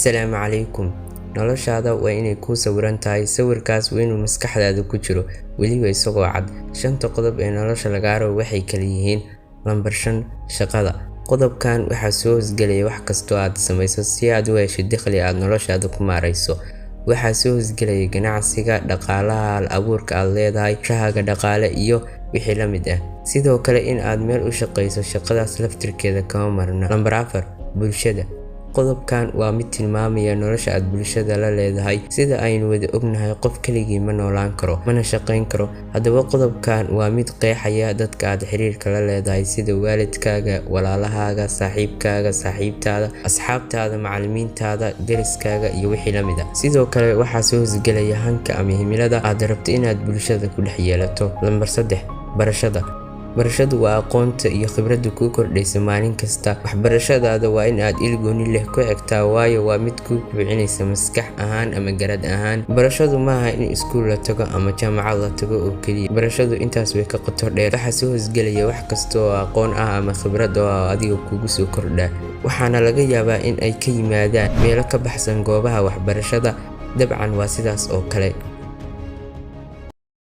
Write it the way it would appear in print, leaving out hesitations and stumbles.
Assalaamu calaykum. Noloshaada waa inay kuu sawiran tahay. Sawirkaas waa inuu maskaxdaada ku jiro, weliba isagoo cad. Shanta qodob ee nolosha laga rabo waxay kala yihiin: Lambar 5. Shaqada. Qodobkan waxaa soo hoosgelaya wax kastoo aad samayso si aad u hesho dakhli aad noloshaada ku maarayso. Waxaa soo hoosgelaya ganacsiga, dhaqaalaha, hal-abuurka aad leedahay, shaqaaga dhaqaale iyo wixii la mid ah. Sidoo kale in aad meel u shaqayso, shaqadaas laftirkeeda kama marna. Lambar 4. Bulshada. Qodobkan waa mid tilmaamaya nolosha aad bulshada la leedahay. Sida aynu wada ognahay, qof keligii ma noolaan karo, mana shaqayn karo. Haddaba qodobkan waa mid qeexaya dadka aad xiriirka la leedahay, sida waalidkaaga, walaalahaaga, saaxiibkaaga, saaxiibtaada, asxaabtaada, macallimiintaada, deriskaaga iyo wixii la mid ah. Sidoo kale waxaa soo hoosgelaya hanka ama himilada aad rabto inaad bulshada ku dhex yeelato. Lambar 3. Barashada. Barashadu waa aqoonta iyo khibradda kuu kordhaysa maalin kasta. Waxbarashadaada waa in aad il gooni leh ku egtaa, waayo waa mid kuu kobcinaysa maskax ahaan ama garad ahaan. Barashadu maaha in iskuul la tago ama jaamacad la tago oo keliya. Barashadu intaas way ka qoto dheer. Waxaa soo hoosgelaya wax kasta oo aqoon ah ama khibrad oo adiga kugu soo kordha, waxaana laga yaabaa in ay ka yimaadaan meelo ka baxsan goobaha waxbarashada. Dabcan waa sidaas oo kale.